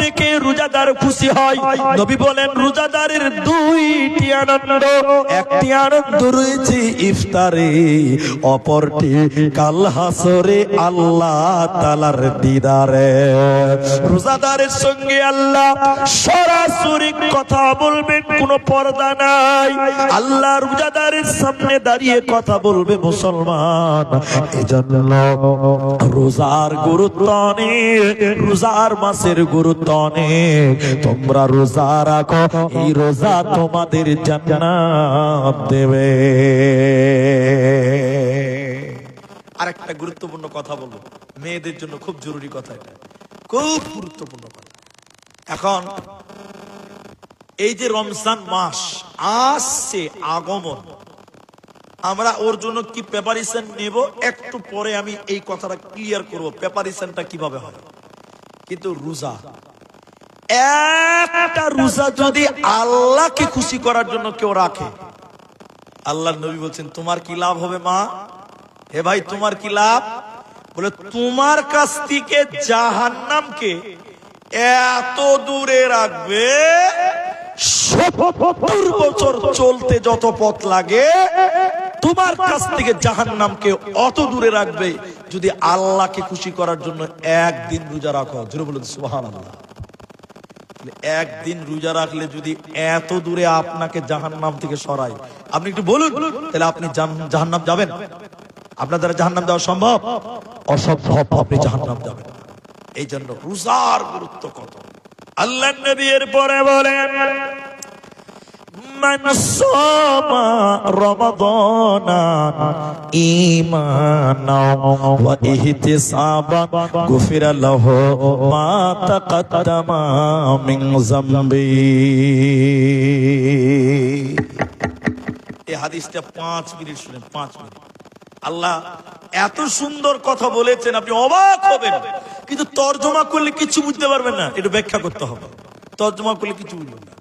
দেখে রোজাদার খুশি হয়। নবী বলেন রোজাদারের দুইটি আনন্দ, একটি আনন্দ রয়েছে ইফতারে, অপরটি কাল হাসরে আল্লাহ তাআলার দিদারে। রোজাদারের সঙ্গে আল্লাহ সরাসরি কথা বলবেন, কোনো পর্দা নাই। আল্লাহ রোজাদারের সামনে দাঁড়িয়ে কথা বলবে। মুসলমান, এজন্য রোজার গুরুত্ব অনেক, রোজার মাসের গুরুত্ব অনেক। তোমরা রোজা রাখো, এই রোজা তোমাদের জান্নাত দেবে। আরেকটা গুরুত্বপূর্ণ কথা বলবো, মেয়েদের জন্য খুব জরুরি কথা, এটা খুব গুরুত্বপূর্ণ কথা। এখন এই যে রমজান মাস আসছে, আগমন, আমরা ওর জন্য কি প্রিপারেশন নেব একটু পরে আমি এই কথাটা ক্লিয়ার করব, প্রিপারেশনটা কিভাবে হয়। কিন্তু রোজা, একটা রোজা যদি আল্লাহকে খুশি করার জন্য কেউ রাখে, আল্লাহর নবী বলছেন তোমার কি লাভ হবে মা? হে ভাই, তোমার কি লাভ? বলে তোমার কাছ থেকে জাহান্নামকে এত দূরে রাখবে, 70 বছর চলতে যত পথ লাগে তোমার কাছ থেকে জাহান্নামকে অত দূরে রাখবে যদি আল্লাহকে খুশি করার জন্য একদিন রোজা রাখো। জোরে বলুন সুবহানাল্লাহ। একদিন রোজা রাখলে যদি এত দূরে আপনাকে জাহান্নাম থেকে সরায়, আপনি একটু বলুন, তাহলে আপনি জাহান্নাম যাবেন? আপনার দ্বারা জাহান্নাম যাওয়া সম্ভব? অসম্ভব, আপনি জাহান্নাম যাবেন। এই জন্য রোজার গুরুত্ব কত। আল্লাহর নবী এর পরে বলেন মান সামা রমাদানা ঈমানাও ওয়া ইহতিসাবান গুফিরা লাহু মা তাকাদ্দামা মিন যামবি। এই হাদিসটা 5 মিনিট শুনেন, 5 মিনিট। আল্লাহ এত সুন্দর কথা বলেছেন, আপনি অবাক হবেন, কিন্তু তর্জমা করলে কিছু বুঝতে পারবেন না। একটু ব্যাখ্যা করতে হবে, তর্জমা করলে কিছু বুঝবেন না।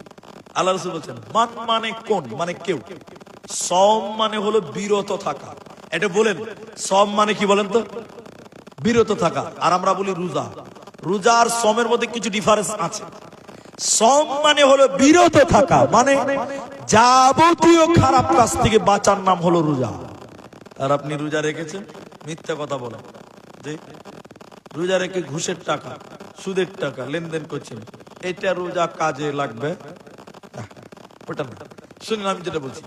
আল্লাহ রাসূল বলেছেন মান মানে কোন, মানে কেউ। সওম মানে হলো বিরত থাকা। এটা বলেন, সওম মানে কি বলেন তো? বিরত থাকা। আর আমরা বলি রোজা। রোজা আর সওমের মধ্যে কিছু ডিফারেন্স আছে। সওম মানে হলো বিরত থাকা, মানে যাবতীয় খারাপ কাজ থেকে বাঁচার নাম হলো রোজা। আর আপনি রোজা রেখেছেন, মিথ্যা কথা বলেন, যে রোজা রেখে ঘুষের টাকা, সুদের টাকা লেনদেন করছেন, এটা রোজা কাজে লাগবে? ওটা না। শুনুন আমি যেটা বলছি,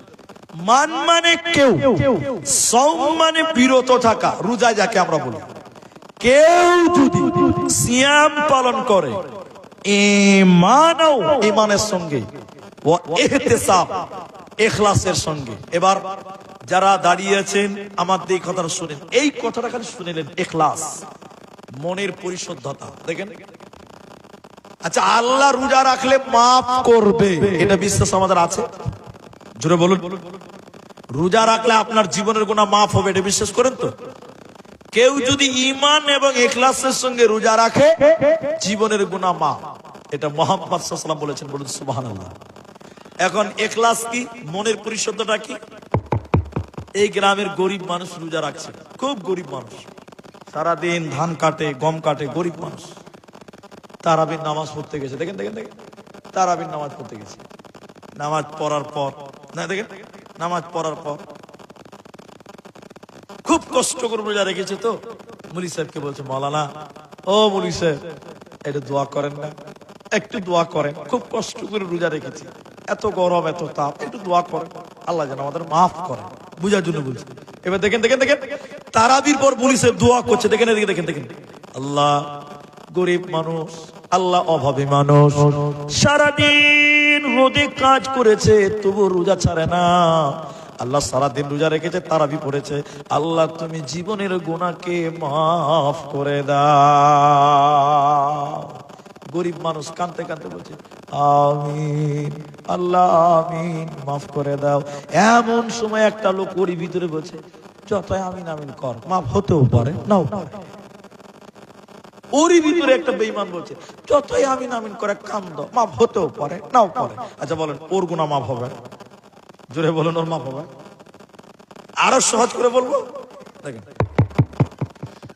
মান মানে কেউ, সওম মানে বিরত থাকা, রোজা যাকে আমরা বলি। কেউ যদি সিয়াম পালন করে ঈমানও, ঈমানের সঙ্গে, ওয়া ইহতিসাব, ইখলাসের সঙ্গে। এবার যারা দাঁড়িয়ে আছেন আমার এই কথাটা শুনেন, এই কথাটা খালি শুনেলেন, ইখলাস, মনের পরিশুদ্ধতা। দেখেন, আচ্ছা আল্লাহ রোজা রাখলে মাফ করবে, এটা বিশ্বাস আমাদের আছে? জোরে বলুন। রোজা রাখলে আপনার জীবনের গুনাহ মাফ হবে, এটা বিশ্বাস করেন তো? কেউ যদি ঈমান এবং ইখলাসের সঙ্গে রোজা রাখে, জীবনের গুনাহ মাফ, এটা মুহাম্মদ সাল্লাল্লাহু আলাইহি ওয়াসাল্লাম বলেছেন। বলুন সুবহানাল্লাহ। এখন ইখলাস কি, মনের পরিশুদ্ধতা কি? এই গ্রামের গরিব মানুষ রোজা রাখছে, খুব গরিব মানুষ, সারাদিন ধান কাটে, গম কাটে, গরিব মানুষ। তারাবির নামাজ পড়তে গেছে, দেখেন দেখেন দেখেন, তারাবির নামাজ পড়তে গেছে। নামাজ পড়ার পর, না দেখেন, নামাজ পড়ার পর খুব কষ্ট করে রোজা রেখেছে। তো মুলি সাহেবকে বলছে, মাওলানা, ও মুলি সাহেব, একটু দোয়া করেন না, একটু দোয়া করেন, খুব কষ্ট করে রোজা রেখেছি, এত গরম, এত তাপ, একটু দোয়া করেন, আল্লাহ যেন আমাদের মাফ করেন, বুঝার জন্য বলছে। এবার দেখেন দেখেন দেখেন, তারাবির পর মুলি সাহেব দোয়া করছে, দেখেন দেখেন দেখেন দেখেন। আল্লাহ গরিব মানুষ, আল্লাহ অভাবী মানুষ, সারাদিন রোদে কাজ করেছে, তবু রোজা ছাড়ে না। আল্লাহ সারাদিন রোজা রেখেছে, তারাবি পড়েছে, আল্লাহ তুমি জীবনের গুনাহকে মাফ করে দাও। গরিব মানুষ কাঁদতে কাঁদতে বলছে আমিন, আল্লাহ আমিন, মাফ করে দাও। এমন সময় একটা লোক ওরই ভিতরে বলছে, যতই আমিন আমিন কর, মাফ হতেও পারে, নাও। ওরই ভিতরে একটা বেঈমান বলছে, যতই আমিন আমিন করে কান্দ, মাফ হতেও পারে, নাও পারে। আচ্ছা বলেন, ওর গুনাহ মাফ হবে? জোরে বলেন, ওর মাফ হবে? আরো সহজ করে বলবো, দেখেন,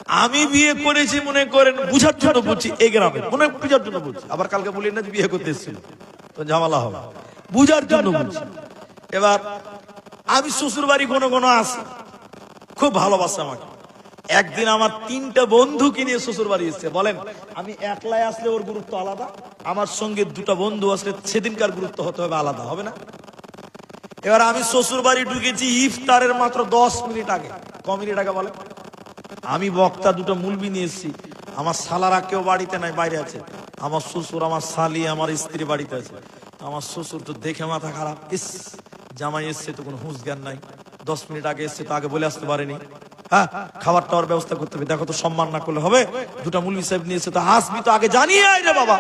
আমি বিয়ে করেছি মনে করেন বুঝার জন্য বলছি, এই গ্রামে মনে বুঝার জন্য বলছি, আবার কালকে বলি না যে বিয়ে করতে এসেছিল, তো ঝামেলা হবে, বুঝার জন্য বলছি। এবার আমি শ্বশুর বাড়ি কোনো কোনো আসি, খুব ভালোবাসে আমাকে। একদিন আমার 3টা বন্ধুকে নিয়ে শ্বশুর বাড়ি এসছে। বলেন আমি একলাই আসলে ওর গুরুত্ব আলাদা, আমার সঙ্গে 2টা বন্ধু আসলে সেদিনকার গুরুত্ব হতে হবে আলাদা, হবে না? এবার আমি শ্বশুর বাড়ি ঢুকেছি ইফতারের মাত্র 10 মিনিট আগে, ক মিনিট আগে বলে, আমি বক্তা 2টা মুলবি নিয়ে এসেছি। আমার শালারা কেউ বাড়িতে নাই, বাইরে আছে। আমার শ্বশুর, আমার শালি, আমার স্ত্রী বাড়িতে আছে। আমার শ্বশুর তো দেখে মাথা খারাপ, ইস জামাই এসছে তো কোনো হুঁশ জ্ঞান নাই, 10 মিনিট আগে এসছে তো আগে বলে আসতে পারেনি। হ্যাঁ, খাবার টাওয়ার ব্যবস্থা করতে হবে, দেখো তো সম্মান না করলে হবে। 2টা মুলবি সাহেব নিয়েছে তো আসবি তো আগে জানিয়ে আয় রে বাবা।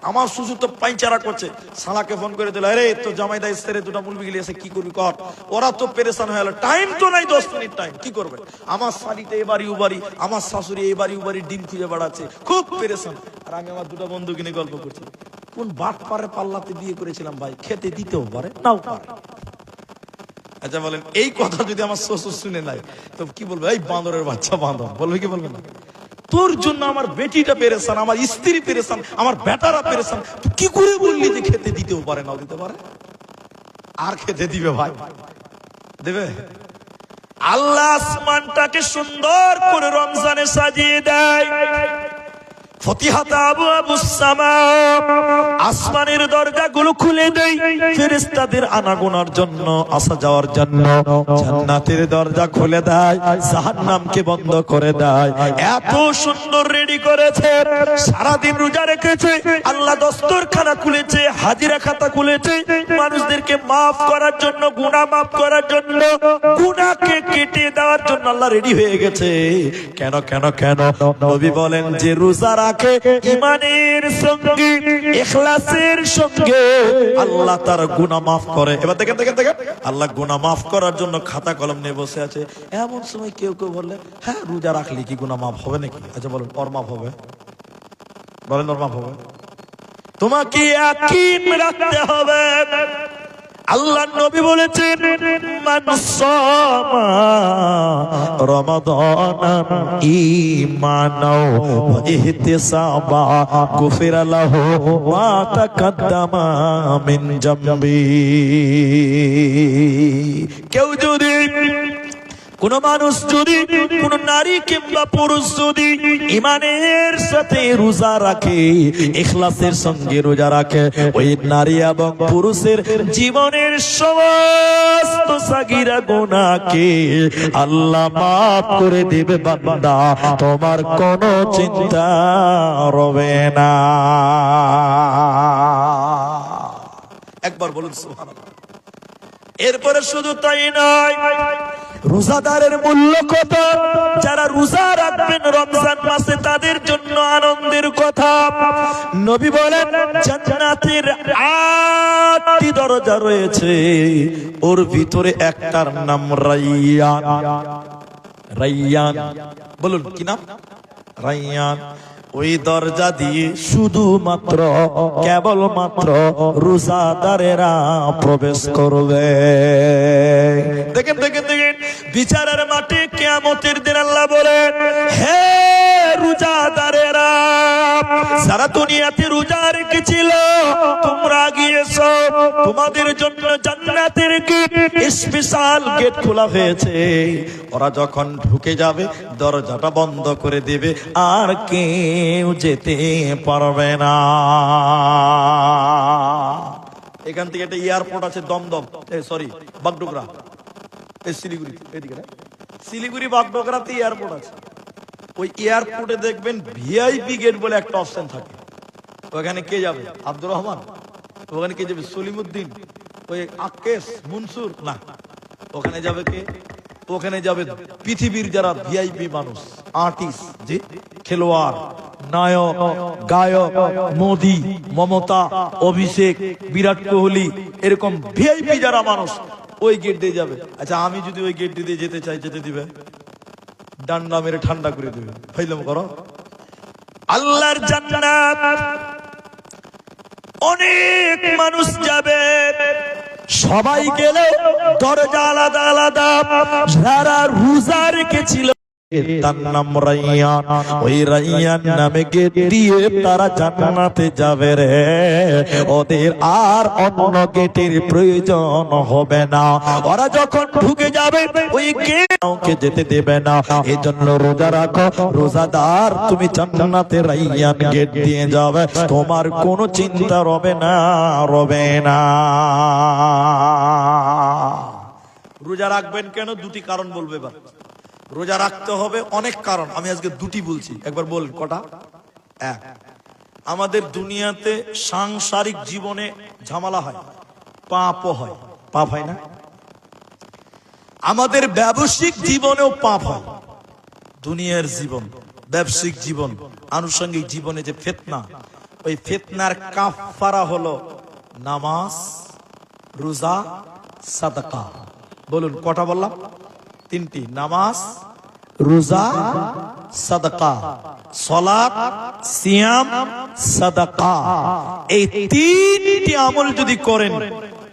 আমার শ্বশুর তো পাইচারা করছে, শালাকে ফোন করে দিল, আরে তো জামাইদা এসছে রে, 2টা মুলবি গেলে এসে কি করবি কর। ওরা তো পেরেশান হয়ে গেল, টাইম তো নাই, 10 মিনিট টাইম, কি করবে? আমার শালিতে এবারই উবারি, আমার শাশুড়ি এবারই উবারি ডিম খুঁজে বেড়াচ্ছে, খুব পেরেশান। আর আমি আমার 2টা বন্ধুকে নিয়ে গল্প করছি। কোন বাট পারে পাল্লাতে বিয়ে করেছিলাম ভাই, খেতে দিতেও পারে নাও পারে। আচ্ছা বলেন, এই কথা যদি আমার শ্বশুর শুনে নাই তো কি বলবে? এই বাঁদরের বাচ্চা বাঁদর, বলবে কি বলবে না? তোর জন্য আমার বেটিটা পেরেশান, আমার স্ত্রী পেরেশান, আমার বেটারা পেরেশান, তুই কি করে বললি যে খেতে দিতেও পারে নাও দিতে পারে? আর খেতে দিবে ভাই, দেবে? আল্লাহ আসমানটাকে সুন্দর করে রমজানে সাজিয়ে দেয়। ফতিহাতা আবু আবুস সামা, আসমানের দরজাগুলো খুলে দেয় ফেরেশতাদের আনাগোনার জন্য, আসা যাওয়ার জন্য। জান্নাতের দরজা খুলে দেয়, জাহান্নামকে বন্ধ করে দেয়। এত সুন্দর রেডি করেছে, সারাদিন রোজা রেখেছে, আল্লাহ দস্তরখানা খুলেছে, হাজিরা খাতা খুলেছে, মানুষদেরকে মাফ করার জন্য, গুনাহ মাফ করার জন্য, গুনাহকে কেটে দেওয়ার জন্য আল্লাহ রেডি হয়ে গেছে। কেন কেন কেন? নবী বলেন যে রোজা ইমানের সঙ্গে, ইখলাসের সঙ্গে আল্লাহ তার গুনাহ মাফ করে। এবার দেখেন দেখেন দেখেন, আল্লাহ গুনাহ মাফ করার জন্য খাতা কলম নিয়ে বসে আছে। এমন সময় কেউ কেউ বললে, হ্যাঁ রোজা রাখলে কি গুনাহ মাফ হবে নাকি? আচ্ছা বলেন, ওর মাফ হবে? বলেন ওর মাফ হবে? তোমাকে ইয়াকিন রাখতে হবে। আল্লাহ নবী বলেছেন, মান সামা রমাদান ঈমানাও ওয়া ইহতিসাবা গুফিরা লাহু মা তাকাদ্দামা মিন জামবি। কেউ যদি, কোন মানুষ যদি, কোন নারী কিংবা পুরুষ যদি ইমানের সাথে রোজা রাখে, ইখলাসের সঙ্গে রোজা রাখে, ওই নারী এবং পুরুষের জীবনের সমস্ত সাগীরা গুনাহকে আল্লাহ মাফ করে দেবে বান্দা, তোমার কোনো চিন্তা রবে না। একবার বলুন সুবহানাল্লাহ। এরপরে শুধু তাই নয়, রোজাদারের মূল্য কত? যারা রোজা রাখবেন রমজান মাসে তাদের জন্য আনন্দের কথা। নবী বলেন, জান্নাতের 8টি দরজা রয়েছে, ওর ভিতরে একটার নাম রাইয়ান। রাইয়ান, বলুন কি নাম? রাইয়ান। ওই দরজা দিয়ে শুধুমাত্র, কেবলমাত্র রোজাদারেরা প্রবেশ করবে। দেখেন দেখেন দেখেন, বিচারের মাঠে কিয়ামতের দিন আল্লাহ বলেন, হে রোজাদারেরা, যারা দুনিয়াতে রোজা রেখেছিল তোমরা গিয়েছো, তোমাদের জন্য জান্নাতের গেট, স্পেশাল গেট খোলা হয়েছে। ওরা যখন ঢুকে যাবে দরজাটা বন্ধ করে দেবে, আর কেউ যেতে পারবে না। এখান থেকে একটা এয়ারপোর্ট আছে দমদম, সরি বাগডোগরা, শিলিগুড়ি, এদিকে শিলিগুড়ি বাগডোগরাতে এয়ারপোর্ট আছে। ওই এয়ারপোর্টে দেখবেন ভিআইপি গেট বলে একটা অপশন থাকে। ওখানে কে যাবে? আব্দুর রহমান? ওখানে কে যাবে? সলিমুদ্দিন? ওই আকেশ মনসুর? না, ওখানে যাবে কে? ওখানে যাবে পৃথিবীর যারা ভিআইপি মানুষ, আর্টিস্ট, জি, খেলোয়াড়, নায়ক, গায়ক, মোদি, মমতা, অভিষেক, বিরাট কোহলি, এরকম ভিআইপি যারা মানুষ ওই গেট দিয়ে যাবে। আচ্ছা আমি যদি ওই গেট দিয়ে যেতে চাই, যেতে দিবে? ডান্ডা মেরে ঠান্ডা করে দিবে। ফাইলাম করো। আল্লাহর জান্নাত অনেক মানুষ যাবে, সবাই গেলে দরজা আলাদা আলাদা। যারা রোজা রেখেছিল তার নাম রাইয়ান। ওই রাইয়ান নামে গেট দিয়ে তারা জান্নাতে যাবে রে। ওদের আর অন্য গেটের প্রয়োজন হবে না। ওরা যখন ঢুকে যাবে ওই গেটকে যেতে দেবে না। এজন্য রোজা রাখো রোজাদার, তুমি জান্নাতে রাইয়ান গেট দিয়ে যাবে, তোমার কোনো চিন্তা রবে না, রবে না। রোজা রাখবেন কেন? দুটি কারণ বলবে। এবার রোজা রাখতে হবে অনেক কারণ, আমি আজকে দুটি বলছি। একবার বল কটা? এক, আমাদের দুনিয়াতে সাংসারিক জীবনে ঝামেলা হয়, পাপও হয়। পাপ হয় না? আমাদের ব্যবসায়িক জীবনেও পাপ হয়। দুনিয়ার জীবন, ব্যবসায়িক জীবন, আনুষঙ্গিক জীবনে যে ফিতনা, ওই ফিতনার কাফারা হলো নামাজ, রোজা, সাদাকা। বলুন কটা বললাম? তিনটি। নামাজ, রোজা, সাদাকা। সালাত, সিয়াম, সাদাকা। এই তিনটি আমল যদি করেন,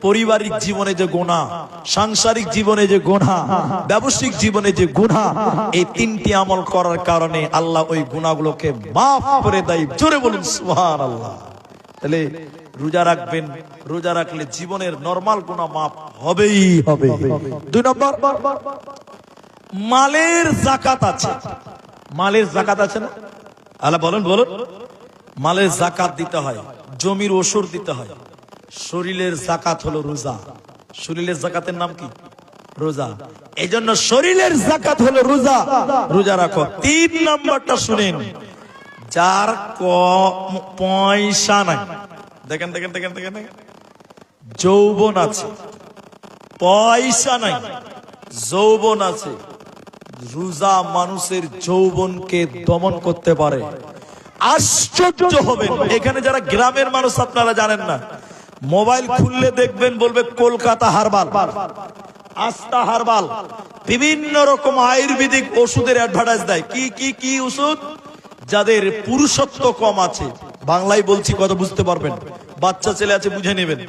পারিবারিক জীবনে যে গুনাহ, সাংসারিক জীবনে যে গুনাহ, ব্যবসায়িক জীবনে যে গুনাহ, এই তিনটি আমল করার কারণে আল্লাহ ওই গুনাহগুলোকে মাফ করে দেয়। জোরে বলুন সুবহানাল্লাহ। তাহলে রোজা রাখবেন, রোজা রাখলে জীবনের নরমাল গুনাহ মাফ হবেই হবে। দুই নম্বর, মালের যাকাত আছে। মালের যাকাত আছে না? আল্লাহ বলেন, বলুন। মালের যাকাত দিতে হয়, জমির ওসর দিতে হয়। শরীরের যাকাত হলো রোজা। শরীরের যাকাতের নাম কি? রোজা। এজন্য শরীরের যাকাত হলো রোজা। রোজা রাখো। তিন নম্বরটা শুনেন, যার পয়সা নাই, দেখেন দেখেন দেখেন দেখেন, যৌবন আছে, পয়সা নাই, যৌবন আছে। রোজা মানুষের যৌবনকে দমন করতে পারে। আশ্চর্য হবেন, এখানে যারা গ্রামের মানুষ আপনারা জানেন না, মোবাইল খুললে দেখবেন বলবে কলকাতা হারবাল, আস্থা হারবাল, বিভিন্ন রকম আয়ুর্বেদিক ওষুধের অ্যাডভার্টাইজ দেয়। কি কি কি ওষুধ? যাদের পুরুষত্ব কম আছে, বাংলায় বলছি কথা বুঝতে পারবেন, বাচ্চা ছেলে আছে বুঝে নেবেন।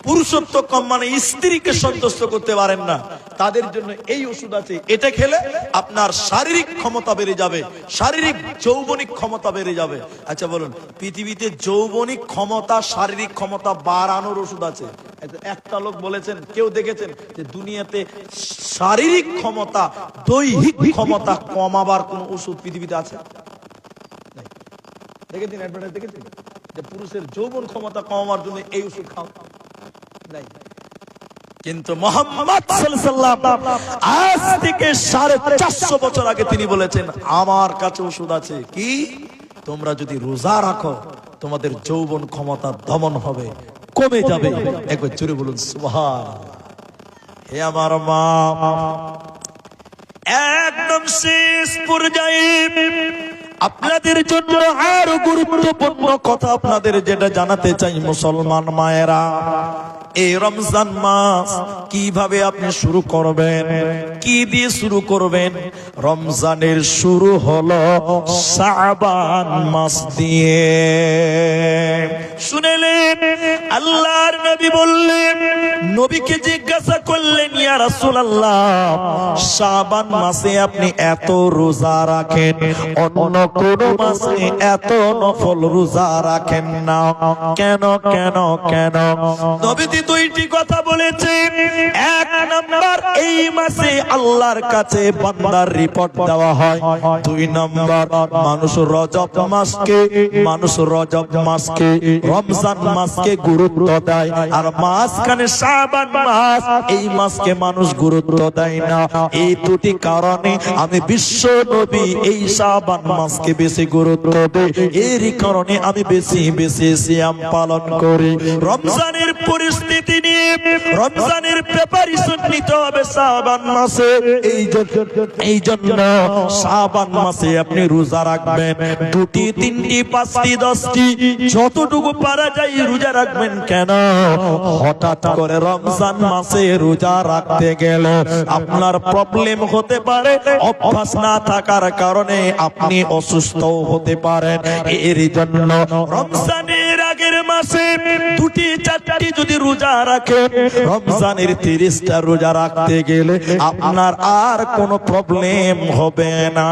পুরুষত্ব কম মানে স্ত্রীকে সন্তুষ্ট করতে পারেন না, তাদের জন্য এই ওষুধ আছে। এটা খেলে আপনার শারীরিক ক্ষমতা বেড়ে যাবে, শারীরিক যৌবনিক ক্ষমতা বেড়ে যাবে। আচ্ছা বলুন, পৃথিবীতে যৌবনিক ক্ষমতা, শারীরিক ক্ষমতা বাড়ানোর ওষুধ আছে? একটা লোক বলেছেন, কেউ দেখেছেন যে দুনিয়াতে শারীরিক ক্ষমতা, দৈহিক ক্ষমতা কমাবার কোন ওষুধ পৃথিবীতে আছে? দেখেছেন অ্যাডভার্টাইজ? দেখেছেন যে পুরুষের যৌবন ক্ষমতা কমানোর জন্য এই ওষুধ খাও? নাই। কিন্তু মুহাম্মদ সাল্লাল্লাহু আলাইহি ওয়াসাল্লাম আজ থেকে 450 বছর আগে তিনি বলেছেন, আমার কাছে ওষুধ আছে। কি? তোমরা যদি রোজা রাখো, তোমাদের যৌবন ক্ষমতা দমন হবে, কমে যাবে। একবার জোরে বলুন সুবহানাল্লাহ। হে আমার মা, একদম শেষ পর্যায়ে আপনাদের জন্য আরো গুরুত্বপূর্ণ কথা আপনাদের যেটা জানাতে চাই মুসলমান মায়েরা, এই রমজান মাস কিভাবে আপনি শুরু করবেন, কি দিয়ে শুরু করবেন? রমজানের শুরু হলো শাবান মাস দিয়ে। শুনেলেন, আল্লাহর নবী বললেন, নবীকে জিজ্ঞাসা করলেন, ইয়া রাসূলুল্লাহ, শাবান মাসে আপনি এত রোজা রাখেন, অন্য কোন মাসে এত নফল রোজা রাখেন না কেন? কেন কেন? নবীজি দুইটি কথা বলেছেন। এক নাম্বার, এই মাসে আল্লাহর কাছে বান্দার রিপোর্ট দেওয়া হয়। দুই নাম্বার, মানুষ রজব মাসকে রমজান মাসকে গুরুত্ব দেয়, আর মাঝখানে শাবান মাস, এই মাসকে মানুষ গুরুত্ব দেয় না। এই দুটি কারণে আমি বিশ্ব নবী এই শাবান মাসকে বেশি গুরুত্ব দেই। এরই কারণে আমি বেশি বেশি সিয়াম পালন করি। রমজানের পরিস্থিতি নিয়ে, রমজানের প্রিপারেশন নিতে হবে শাবান মাসে। এই জন্য শাবান মাসে আপনি রোজা রাখবেন, দুটি, তিনটি, পাঁচটি, 10টি, যতটুকু পারা যায় রোজা রাখবেন। কেন? হঠাৎ করে রমজান মাসে রোজা রাখতে গেলে আপনার প্রবলেম হতে পারে, অভ্যাস না থাকার কারণে আপনি অসুস্থ হতে পারেন। এর জন্য রমজানের আগের মাসে দুটি 4টি যদি রোজা রাখেন, রমজানের 30টা রোজা রাখতে গেলে আপনার আর কোনো প্রবলেম হবে না।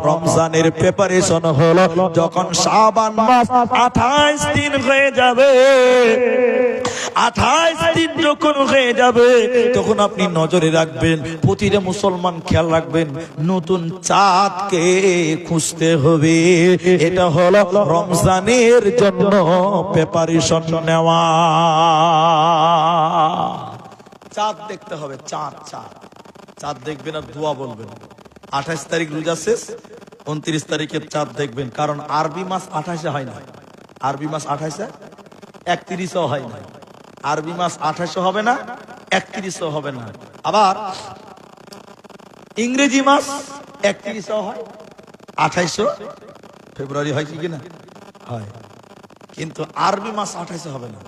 রমজানের প্রিপারেশন হলো যখন শাবান মাস 28 দিন হয়ে যাবে, 28 দিন যখন হয়ে যাবে, তখন আপনি নজরে রাখবেন, প্রতিটা মুসলমান খেয়াল রাখবেন, নতুন চাঁদকে খুঁজতে হবে। এটা হলো রমজানের জন্য প্রিপারেশন নেওয়া। চাঁদ দেখতে হবে, চাঁদ চাঁদ চাঁদ দেখবেন আর দোয়া বলবেন। 28 তারিখ রোজা শেষ, 29 তারিখে চাঁদ দেখবেন, কারণ আরবি মাস 28-এ হয় না। আরবি মাস 28-এ, 31-এও হয় না। আরবি মাস 28-এ হবে না, 31-এও হবে না। আবার ইংরেজি মাস 31-এও হয়, 28 ফেব্রুয়ারি হয় কি না হয়, কিন্তু আরবি মাস 28-এ হবে না।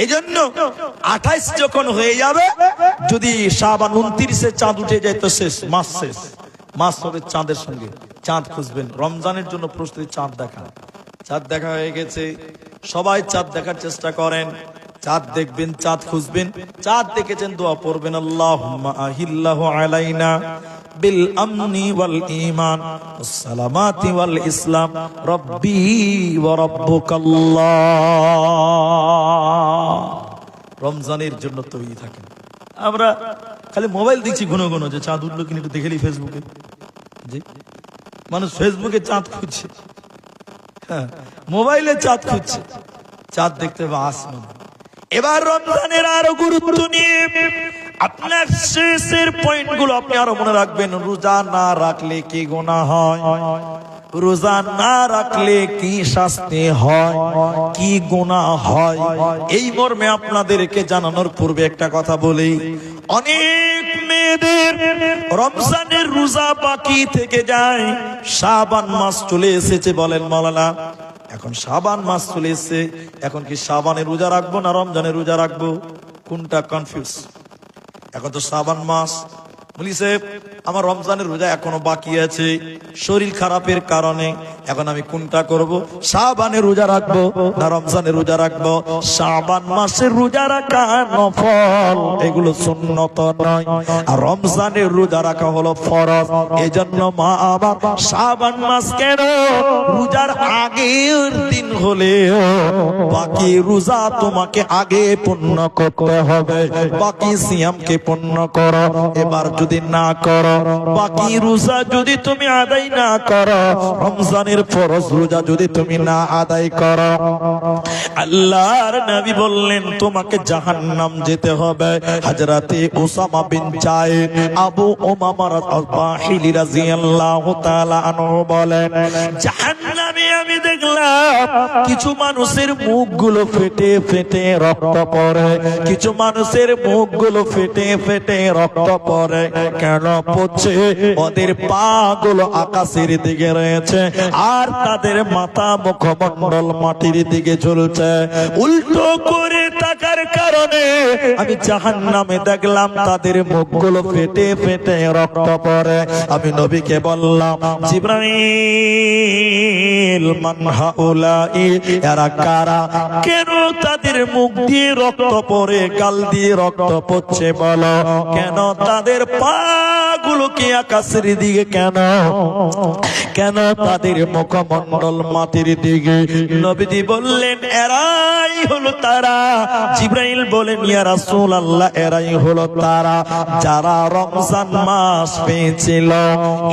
এই জন্য 28 যখন হয়ে যাবে, যদি শাবান 29-এ চাঁদ উঠে যায় তো শেষ, মাস শেষ। মাস হবে চাঁদের সঙ্গে, চাঁদ খুঁজবেন। রমজানের জন্য প্রস্তুতি, চাঁদ দেখা। চাঁদ দেখা হয়ে গেছে, সবাই চাঁদ দেখার চেষ্টা করেন। চাঁদ দেখবেন, চাঁদ খুঁজবেন, চাঁদ দেখেছেন দোয়া পড়বেন, আল্লাহুম্মা আহিল্লাহু আলাইনা বিল আমনি ওয়াল ঈমান ওয়াস সালামাতি ওয়াল ইসলাম রব্বি ওয়া রাব্বুকাল্লাহ। রমজানের জন্য তৈরি থাকেন। আমরা খালি মোবাইল দেখছি ঘন ঘন, যে চাঁদ উঠলো কিনা একটু দেখেলি ফেসবুকে। জি, মানুষ ফেসবুকে চাঁদ খুঁজছে, হ্যাঁ, মোবাইলে চাঁদ খুঁজছে। চাঁদ দেখতে হবে আসমান। এবার রমজানের আরো গুরুত্ব নিয়ে আপনার শেষের পয়েন্ট গুলো আপনি আরো মনে রাখবেন। রোজা না রাখলে কি গুনাহ হয়, রোজা না রাখলে কি শাস্তি হয়, কি গুনাহ হয়, এই মর্মে আপনাদেরকে জানানোর পূর্বে একটা কথা বলি। অনেক মেয়েদের রমজানের রোজা বাকি থেকে যায়। শাবান মাস চলে এসেছে, বলেন মাওলানা এখন শাবান মাস চলে এসেছে, এখন কি শাবানের রোজা রাখবো না রমজানের রোজা রাখবো, কোনটা কনফিউজ। এখন তো শাবান মাস, বলি সাহেব আমার রমজানের রোজা এখনো বাকি আছে, শরীর খারাপের কারণে, এখন আমি কোনটা করব, শাবানের রোজা রাখবো না রমজানের রোজা রাখবো? শাবান মাসের রোজা রাখা নফল, এগুলো সুন্নত নয়, আর রমজানের রোজা রাখা হলো ফরজ। এজন্য মা আমার শাবান মাস কেন, রোজার আগের দিন হলে বাকি রোজা তোমাকে আগে পূর্ণ করতে হবে, বাকি সিয়ামকে পূর্ণ করো। এবার যদি না করো, বাকি রোজা যদি তুমি আদায় না করো, রমজানের ফরজ রোজা যদি তুমি না আদায় করো, আল্লাহর নবী বললেন তোমাকে জাহান্নাম যেতে হবে। হযরতে উসামা বিন যায়েদ আবু উমামা আল-বাহিলি রাদিয়াল্লাহু তাআলা আনহু বলেন, জাহান্নামে আমি দেখলাম কিছু মানুষের মুখগুলো ফেটে ফেটে রক্ত পড়ে, কিছু মানুষের মুখগুলো ফেটে ফেটে রক্ত পড়ে। কেন পড়ছে? ওদের পা গুলো আকাশের দিকে রয়েছে, আর তাদের মাথা মুখমণ্ডল মাটির দিকে ঝুলছে। উল্টো করে তাকার কারণে আমি জাহান্নামে দেখলাম তাদের মুখগুলো ফেটে ফেটে রক্ত পড়ে। আমি নবীকে বললাম, জিবরাইল মান হাউলাই, এরা কারা, কেন তাদের মুখ দিয়ে রক্ত পড়ে, গাল দিয়ে রক্ত পড়ছে বলো, কেন তাদের পা গুলো কি আকাশের দিকে, কেন কেন তাদের মুখমণ্ডল মাটির দিকে? নবীজি বললেন এরাই হলো তারা। জিবরাইল বলেন, ইয়া রাসূলুল্লাহ, এরাই হলো তারা যারা রমজান মাস পেয়েছিল,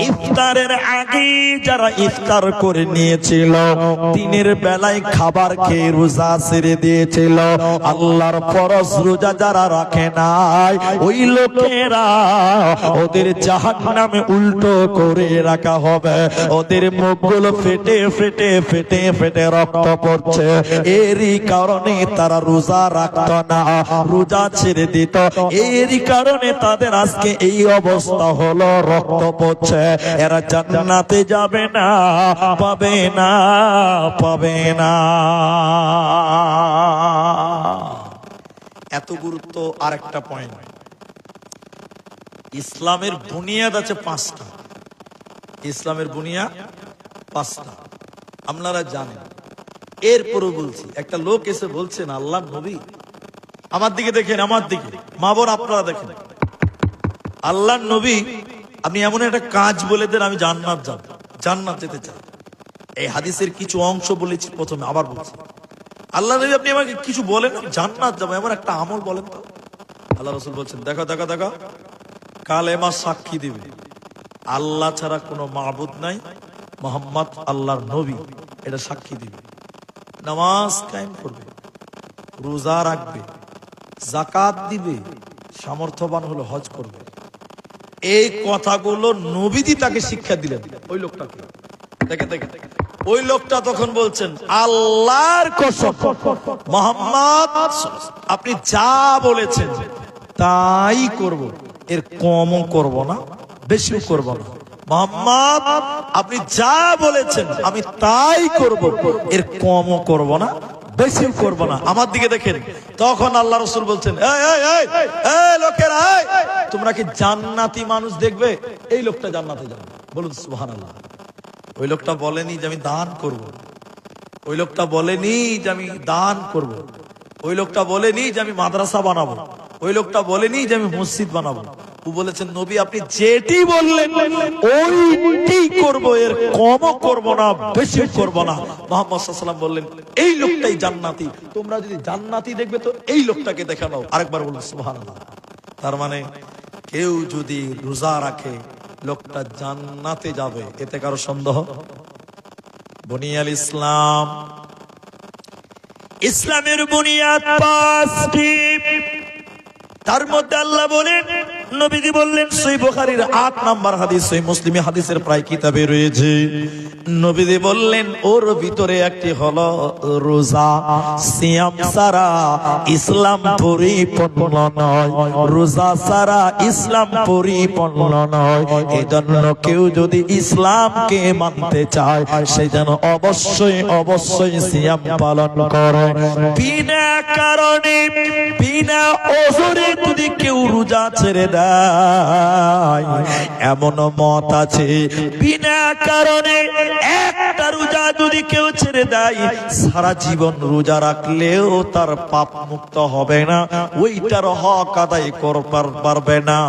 ইফতারের আগে যারা ইফতার করে নিয়েছিল, দিনের বেলায় খাবার খেয়ে রোজা ছেড়ে দিয়েছিল, আল্লাহর ফরজ রোজা যারা রাখে নাই, ওই লোকেরা ওদের জাহান্নামে উল্টো করে রাখা হবে। ওদের মুখগুলো ফেটে ফেটে ফেটে ফেটে রক্ত পড়ছে, এরই কারণে তারা রোজা রাখত না, রোজা ছেড়ে দিত, এরই কারণে তাদের আজকে এই অবস্থা হলো, রক্ত পড়ছে। এরা জান্নাতে যাবে না, পাবে না, পাবে না। এত গুরুত্ব। আরেকটা পয়েন্ট, ইসলামের বুনিয়াদ আছে 5টা। ইসলামের বুনিয়াদ 5টা, আপনারা জানেন। এরপরও বলছি, একটা লোক এসে বলছেন আল্লাহ নবী, আমার দিকে দেখেন, আমার দিকে, মা বোন আপনারা দেখেন, আল্লাহ নবী আপনি এমন একটা কাজ বলে দেন আমি জান্নাত যাব, জান্নাত যেতে চাই। এই হাদিসের কিছু অংশ বলেছি প্রথমে, আবার বলছি, আল্লাহ নবী আপনি আমাকে কিছু বলেন জান্নাত যাবো, এমন একটা আমল বলেন তো। আল্লাহ রাসূল বলছেন দেখো দেখো দেখো, কালেমা সাক্ষী দিবে আল্লাহ ছাড়া কোনো মাবুদ নাই, মুহাম্মদ আল্লাহর নবী, এটা সাক্ষী দিবে, নামাজ কায়েম করবে, রোজা রাখবে, যাকাত দিবে, সামর্থ্যবান হলে হজ করবে। এই কথাগুলো নবীজি তাকে শিক্ষা দিলেন। ওই লোকটাকে দেখে দেখে ওই লোকটা তখন বলছেন আল্লাহর কসম মুহাম্মদ আপনি যা বলেছেন তাই করব, এর কমও করব না বেশিও করব না। মুহাম্মদ আপনি যা বলেছেন আমি তাই করব, এর কমও করব না বেশিও করব না। আমার দিকে দেখেন, তখন আল্লাহ রাসূল বলছেন এই এই এই এই লোকেরা, তোমরা কি জান্নাতি মানুষ দেখবে? এই লোকটা জান্নাতে যাবে, বলুন সুবহানাল্লাহ। ওই লোকটা বলেনি যে আমি দান করব, ওই লোকটা বলেনি যে আমি দান করব, ওই লোকটা বলেনি যে আমি মাদ্রাসা বানাবো, ওই লোকটা বলেনি যে আমি মসজিদ বানাবো। ও বলেছেন নবী আপনি যেটি বললেন ওইটি করব, এর কমও করব না বেশিও করব না। মুহাম্মদ সাল্লাল্লাহু আলাইহি ওয়াসাল্লাম বললেন এই লোকটাই জান্নাতি, তোমরা যদি জান্নাতি দেখবে তো এই লোকটাকে দেখে নাও। আরেকবার বলুন সুবহানাল্লাহ। তার মানে কেউ যদি রোজা রাখে লোকটা জান্নাতে যাবে, এতে কারো সন্দেহ? বুনিয়াল ইসলাম, ইসলামের বুনিয়াদ পাঁচটি, তার মধ্যে আল্লাহ বলেন, নবীজি বললেন, সহিহ বুখারীর 8 নাম্বার হাদিস, সহিহ মুসলিমে হাদিসের প্রায় কিতাবে রয়েছে, নবীজি বললেন ওর ভিতরে একটি হলো রোজা। সিয়াম ছাড়া ইসলাম পরিপূর্ণ নয়, রোজা ছাড়া ইসলাম পরিপূর্ণ নয়। এজন্য কেউ যদি ইসলামকে মানতে চায় সে যেন অবশ্যই অবশ্যই সিয়াম পালন করে। বিনা কারণে বিনা ওজরে যদি কেউ রোজা ছেড়ে দেয়, এমন মত আছে বিনা কারণে একটা রোজা যদি কেউ ছেড়ে দেয় সারা জীবন রোজা রাখলেও তার পাপ মুক্ত হবে না, ওইটার হক আদায় করবার পারবে না।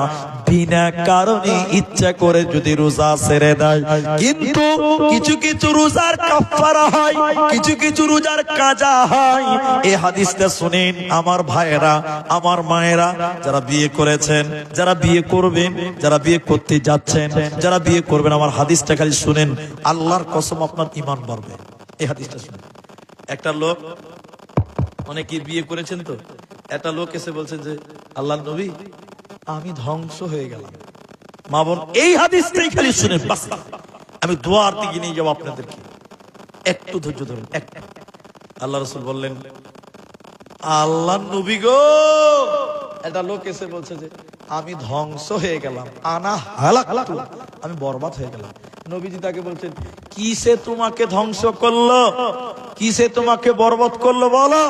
বিনা কারণে ইচ্ছা করে যদি রোজা ছেড়ে দেয়, কিন্তু কিছু কিছু রোজার কাফারা হয়, কিছু কিছু রোজার কাজা হয়। এই হাদিসটা শুনেন আমার ভাইয়েরা, আমার মায়েরা, যারা বিয়ে করেছেন, যারা বিয়ে করবেন, যারা বিয়ে করতে যাচ্ছেন, যারা বিয়ে করবেন, আমার হাদিসটা খালি শুনেন, আল্লাহর কসম আপনার ঈমান বাড়বে। এই হাদিসটা শুনেন। একটা লোক, অনেকে বিয়ে করেছেন তো, একটা লোক এসে বলছেন যে আল্লাহর নবী আমি ধ্বংস হয়ে গেলাম। মা বোন এই হাদিসটাই খালি শুনেন, বাস আমি দোয়ার দিকে নিয়ে যাবো আপনাদেরকে, একটু ধৈর্য ধরুন। আল্লাহ রাসূল বললেন আল্লাহর নবী গো, একটা লোক এসে বলছে যে আমি ধ্বংস হয়ে গেলাম, আনা হালাকতু, আমি বরবাদ হয়ে গেলাম। নবীজি তাকে বলছেন কিসে তোমাকে ধ্বংস করলো, কিসে তোমাকে বরবাদ করলো বলো।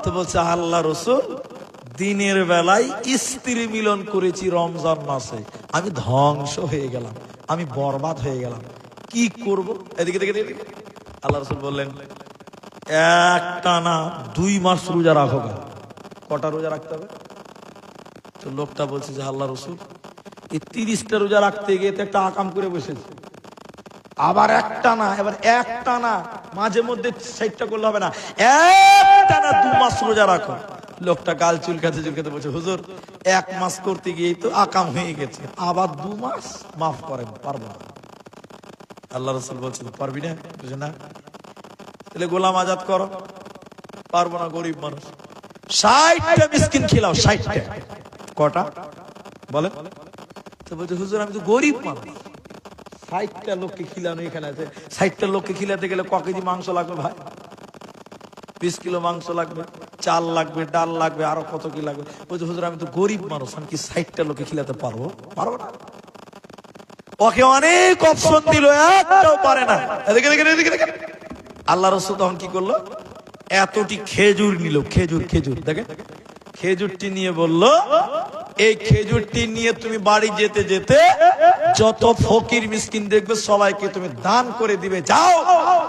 তো বলছে আল্লাহ রাসূল দিনের বেলায় স্ত্রী মিলন করেছি রমজান মাসে, আমি ধ্বংস হয়ে গেলাম, আমি বরবাদ হয়ে গেলাম, কি করব? এদিকে দেখে দেখে আল্লাহ রাসূল বললেন একটানা 2 মাস রোজা রাখো। কটা রোজা রাখতে হবে? তো লোকটা বলছে যে আল্লাহ রাসূল এই 30টা রোজা রাখতে গিয়ে তো একটা আকাম করে বসেছে, আবার একটা না, এবার একটা না, মাঝে মধ্যে 60টা করলে হবে না, একটা না 2 মাস রোজা রাখো। লোকটা গাল চুলকাতে চুলকাতে বলছে হুজুর 1 মাস করতে গিয়েই তো আকাম হয়ে গেছে, আবার 2 মাস মাফ করেন, পারবো না। আল্লাহ রাসূল বলছে পারবি না? বুঝে না, তাহলে গোলাম আজাদ করো। পারবো না, গরিব মানুষ, 60টা মিসকিন খিলাও, 60টা। কটা বলে? তো বলছে হুজুর আমি তো গরিব মানুষ, 60টা লোককে খিলানো এখানে আছে, 60টা লোককে খিলাতে গেলে ক কেজি মাংস লাগবে ভাই? 20 কিলো মাংস লাগবে, চাল লাগবে, ডাল লাগবে, আরো কত কি লাগবে। বলছে হুজুর আমি তো গরিব মানুষ, আমি কি 60টা লোককে খিলাতে পারবো? পারবো না। ওকে অনেক অপশন দিল, একটাও পারে না। এদিকে দেখেন, এদিকে দেখেন। আল্লাহ রাসূল তখন কি করলো, এতটি খেজুর নিল, খেজুর, খেজুর দেখেন, খেজুরটি নিয়ে বলল এই খেজুরটি নিয়ে তুমি বাড়ি যেতে যেতে যত ফকির মিসকিন দেখবে সবাইকে তুমি দান করে দিবে, যাও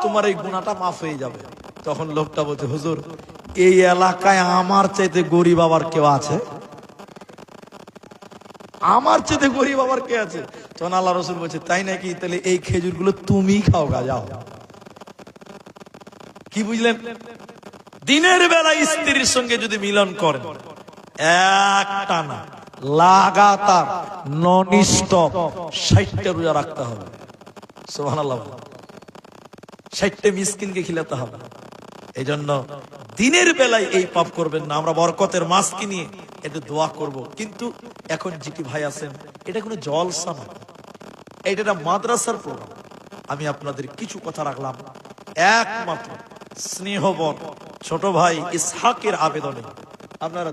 তোমার এই গুনাহটা মাফ হয়ে যাবে। তখন লোকটা বলছে, হুজুর এই এলাকায় আমার চাইতে গরিব আবার কেউ আছে? আমার চাইতে গরিব আবার কে আছে? তখন আল্লাহ রসুল বলছে, তাই নাকি? তাহলে এই খেজুরগুলো তুমি খাও গা, যাও। কি বুঝলেন? দিনের বেলা স্ত্রীর সঙ্গে যদি মিলন করেন, একটানা লাগাতার নন স্টপ 60টা রোজা রাখতে হবে। সুবহানাল্লাহ। 60টে মিসকিনকে খিলাতে হবে। এই জন্য দিনের বেলায় এই পাপ করবেন না। আমরা বরকতের মাস কিনিয়ে একটু দোয়া করব, কিন্তু এখন জিটি ভাই আছেন, এটা কোনো জলসা না, এটা একটা মাদ্রাসার প্রোগ্রাম। আমি আপনাদের কিছু কথা রাখলাম একমাত্র স্নেহবন ছোট ভাই ইসহাকের আবেদনে। আপনারা